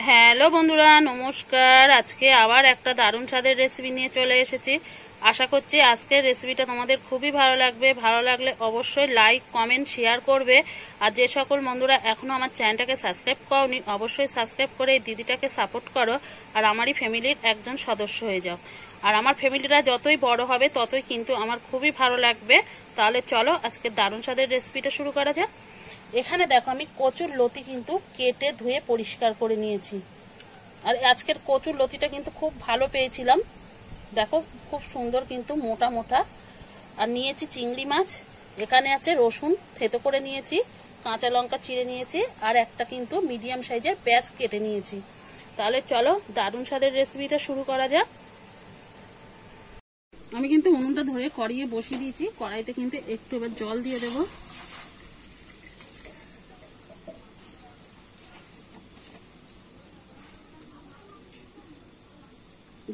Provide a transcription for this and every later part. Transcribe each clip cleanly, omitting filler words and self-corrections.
Hello বন্ধুরা, নমস্কার। আজকে আবার একটা দারুণ স্বাদের রেসিপি নিয়ে চলে এসেছি। আশা করছি আজকের রেসিপিটা তোমাদের খুবই ভালো লাগবে। ভালো লাগলে অবশ্যই লাইক, কমেন্ট, শেয়ার করবে। আর যে সকল বন্ধুরা এখনও আমার চ্যানেলটাকে সাবস্ক্রাইব করোনি, অবশ্যই সাবস্ক্রাইব করে এই দিদিটাকে সাপোর্ট করো আর আমারই ফ্যামিলির একজন সদস্য হয়ে যাও। আর আমার ফ্যামিলিটা যতই বড় হবে ততই কিন্তু আমার খুবই ভালো লাগবে। তাহলে চলো আজকে দারুণ স্বাদের রেসিপিটা শুরু করা যাক। এখানে দেখো আমি কচুর লতি কিন্তু কেটে ধুয়ে পরিষ্কার করে নিয়েছি। আর আজকের কচুর লতিটা কিন্তু খুব ভালো পেয়েছিলাম। দেখো খুব সুন্দর কিন্তু মোটা মোটা। আর নিয়েছি চিংড়ি মাছ, এখানে আছে রসুন থেতো করে নিয়েছি, কাঁচা লঙ্কা চিড়ে নিয়েছি, আর একটা কিন্তু মিডিয়াম সাইজের পেঁয়াজ কেটে নিয়েছি। তাহলে চলো দারুণ স্বাদের রেসিপিটা শুরু করা যাক। আমি কিন্তু উনুনটা ধরে কড়িয়ে বসিয়ে দিয়েছি। কড়াইতে কিন্তু একটু এবার জল দিয়ে দেবো।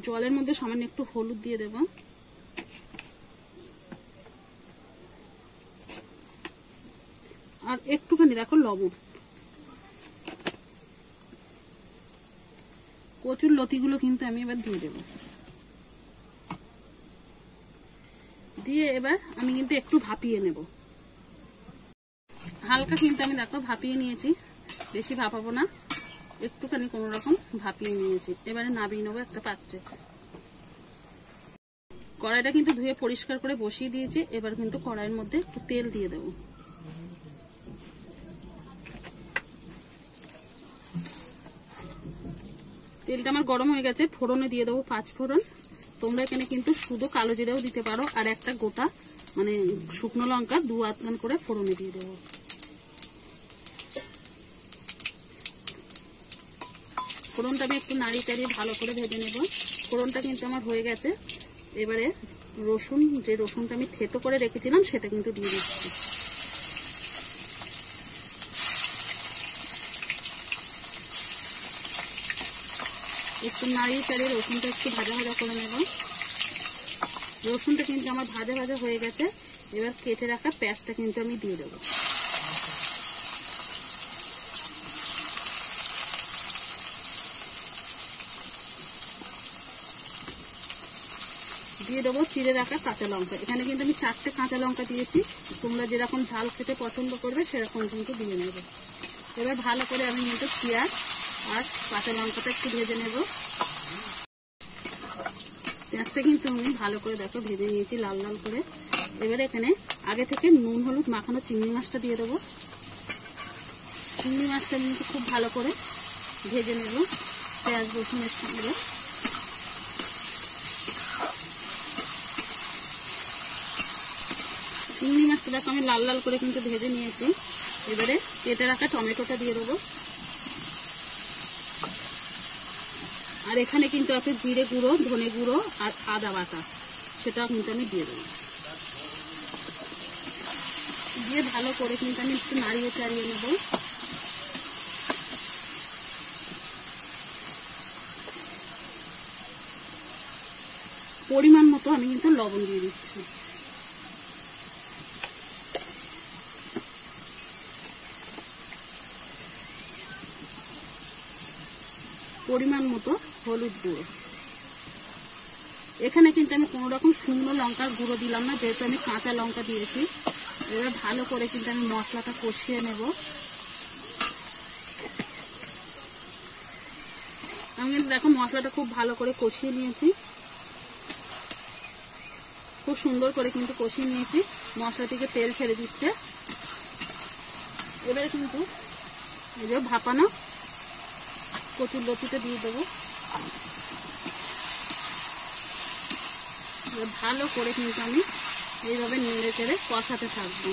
জলের মধ্যে সামান্য একটু হলুদ দিয়ে দেব, আর একটুখানি দেখো লবণ। কচুর লতিগুলো কিন্তু আমি এবার দিয়ে দেব। দিয়ে এবার আমি কিন্তু একটু ভাপিয়ে নেব। হালকা কিন্তু আমি দেখো ভাপিয়ে নিয়েছি, বেশি ভাপাবো না, একটুখানি কোন রকম ভাপিয়ে নিয়েছি। এবারে নামিয়ে নেবো একটা পাত্রে। কড়াইটা কিন্তু ধুয়ে পরিষ্কার করে বসিয়ে দিয়েছি। এবার কিন্তু কড়াইয়ের মধ্যে একটু তেল দিয়ে দেবো। তেলটা আমার গরম হয়ে গেছে, ফোড়নে দিয়ে দেবো 5 ফোড়ন। তোমরা এখানে কিন্তু শুধু কালো জিরাও দিতে পারো, আর একটা গোটা মানে শুকনো লঙ্কা 2 আধখান করে ফোড়নে দিয়ে দেবো। ফোড়নটা আমি একটু নাড়িয়ে চাড়িয়ে ভালো করে ভেজে নেব। ফোড়নটা কিন্তু আমার হয়ে গেছে। এবারে রসুনটা আমি থেতো করে রেখেছিলাম সেটা কিন্তু দিয়ে দিচ্ছি। একটু নাড়িয়ে চাড়িয়ে রসুনটা একটু ভাজা ভাজা করে নেব। রসুনটা কিন্তু আমার ভাজা ভাজা হয়ে গেছে। এবার কেটে রাখা পেঁয়াজটা কিন্তু আমি দিয়ে দেবো। দিয়ে দেবো চিড়ে রাখা কাঁচা লঙ্কা। এখানে কিন্তু আমি 4টে কাঁচা লঙ্কা দিয়েছি। তোমরা যেরকম ঝাল খেতে পছন্দ করবে সেরকম কিন্তু দিয়ে নেবে। এবার ভালো করে আমি কিন্তু পেঁয়াজ আর কাঁচা লঙ্কাটা একটু ভেজে নেব। পেঁয়াজটা কিন্তু আমি ভালো করে দেখো ভেজে নিয়েছি লাল লাল করে। এবারে এখানে আগে থেকে নুন হলুদ মাখানো চিংড়ি মাছটা দিয়ে দেবো। চিংড়ি মাছটা কিন্তু খুব ভালো করে ভেজে নেব পেঁয়াজ রসুনের সঙ্গে। চিংড়ি মাছটা দেখো আমি লাল লাল করে কিন্তু ভেজে নিয়েছি। এবারে কেটে রাখা টমেটোটা দিয়ে দেবো। আর এখানে কিন্তু আছে জিরে গুঁড়ো, ধনে গুঁড়ো আর আদা বাটা, সেটাও কিন্তু আমি দিয়ে দেবো। দিয়ে ভালো করে কিন্তু আমি একটু নাড়িয়ে চাড়িয়ে নেব। পরিমাণ মতো আমি কিন্তু লবণ দিয়ে দিচ্ছি। পরিমাণ মতো হলুদ গুঁড়ো। এখানে কিন্তু আমি কোনো রকম শুকনো লঙ্কার গুঁড়ো দিলাম না, যেহেতু আমি কাঁচা লঙ্কা দিয়েছি। এবার ভালো করে কিন্তু আমি মশলাটা কষিয়ে নেব। আমি কিন্তু দেখো মশলাটা খুব ভালো করে কষিয়ে নিয়েছি, খুব সুন্দর করে কিন্তু কষিয়ে নিয়েছি। মশলা থেকে তেল ছেড়ে দিচ্ছে। এবারে কিন্তু এই যে ভাপানো কচুর লতিটা দিয়ে দেবো। ভালো করে কিন্তু আমি এইভাবে নেড়ে চেড়ে কষাতে থাকবো।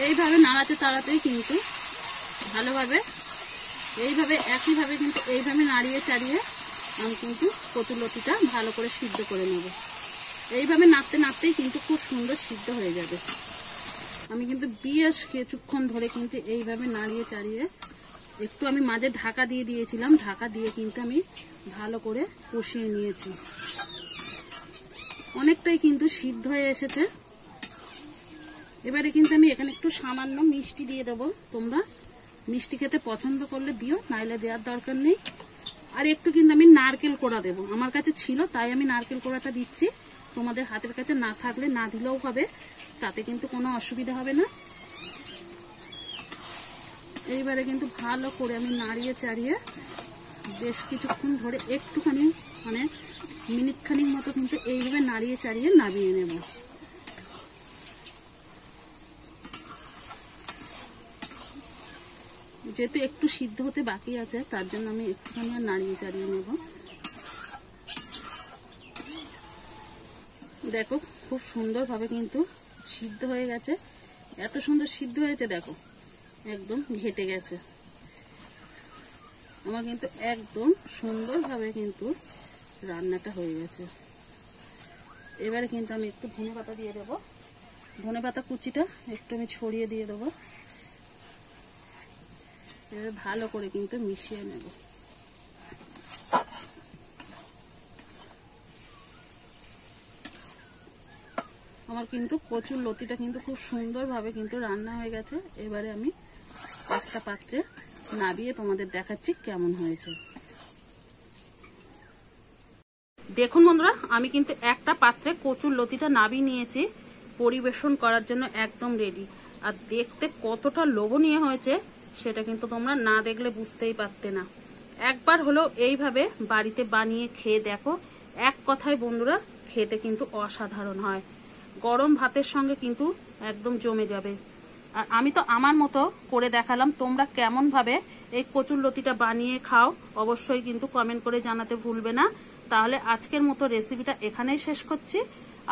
এইভাবে নাড়াতে তাড়াতেই কিন্তু ভালোভাবে একইভাবে কিন্তু এইভাবে নাড়িয়ে চাড়িয়ে আমি কিন্তু কচুর লতিটা ভালো করে সিদ্ধ করে নেব। এইভাবে নাড়তে নাড়তেই কিন্তু খুব সুন্দর সিদ্ধ হয়ে যাবে। আমি কিন্তু বেশ কিছুক্ষণ ধরে কিন্তু এইভাবে নাড়িয়ে চাড়িয়ে একটু আমি মাঝে ঢাকা দিয়ে দিয়েছিলাম, ঢাকা দিয়ে কিন্তু আমি ভালো করে কষিয়ে নিয়েছি। অনেকটাই কিন্তু সিদ্ধ হয়ে এসেছে। এবারে কিন্তু আমি এখানে একটু সামান্য মিষ্টি দিয়ে দেবো। তোমরা মিষ্টি খেতে পছন্দ করলে দিও, নাইলে দেওয়ার দরকার নেই। আর একটু কিন্তু আমি নারকেল কোড়া দেবো, আমার কাছে ছিল তাই আমি নারকেল কোড়াটা দিচ্ছি। তোমাদের হাতের কাছে না থাকলে না দিলেও হবে, তাতে কিন্তু কোনো অসুবিধা হবে না। এইবারে কিন্তু ভালো করে আমি নাড়িয়ে চাড়িয়ে বেশ কিছুক্ষণ ধরে একটুখানি মানে মিনিট খানিক মতো কিন্তু এইভাবে নাড়িয়ে চাড়িয়ে নামিয়ে নেব। যেহেতু একটু সিদ্ধ হতে বাকি আছে তার জন্য আমি একটুখানি নাড়িয়ে চাড়িয়ে নেব। দেখো খুব সুন্দরভাবে কিন্তু সিদ্ধ হয়ে গেছে, এত সুন্দর সিদ্ধ হয়েছে, দেখো একদম ঘেটে গেছে আমার, কিন্তু একদম সুন্দরভাবে কিন্তু রান্নাটা হয়ে গেছে। এবারে কিন্তু আমি একটু ধনেপাতা দিয়ে দেবো, ধনেপাতা কুচিটা একটু আমি ছড়িয়ে দিয়ে দেবো। এবারে ভালো করে কিন্তু মিশিয়ে নেব। আমার কিন্তু কচুর লতিটা কিন্তু খুব সুন্দরভাবে কিন্তু রান্না হয়ে গেছে। এবারে আমি একটা পাত্রে নাবিয়ে তোমাদের দেখাচ্ছি কেমন হয়েছে। দেখুন বন্ধুরা, আমি কিন্তু একটা পাত্রে কচুর লতিটা নাবিয়ে নিয়েছি, পরিবেশন করার জন্য একদম রেডি। আর দেখতে কতটা লোভনীয় হয়েছে সেটা কিন্তু তোমরা না দেখলে বুঝতেই পারতে না। একবার হলো এইভাবে বাড়িতে বানিয়ে খেয়ে দেখো, এক কথায় বন্ধুরা খেতে কিন্তু অসাধারণ হয়। গরম ভাতের সঙ্গে কিন্তু একদম জমে যাবে। আর আমি তো আমার মতো করে দেখালাম, তোমরা কেমন ভাবে এই কচুর লতিটা বানিয়ে খাও অবশ্যই কিন্তু কমেন্ট করে জানাতে ভুলবে না। তাহলে আজকের মতো রেসিপিটা এখানেই শেষ করছি,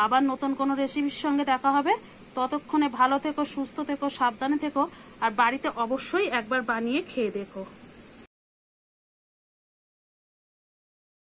আবার নতুন কোনো রেসিপির সঙ্গে দেখা হবে। ততক্ষণে ভালো থেকো, সুস্থ থেকো, সাবধানে থেকো, আর বাড়িতে অবশ্যই একবার বানিয়ে খেয়ে দেখো।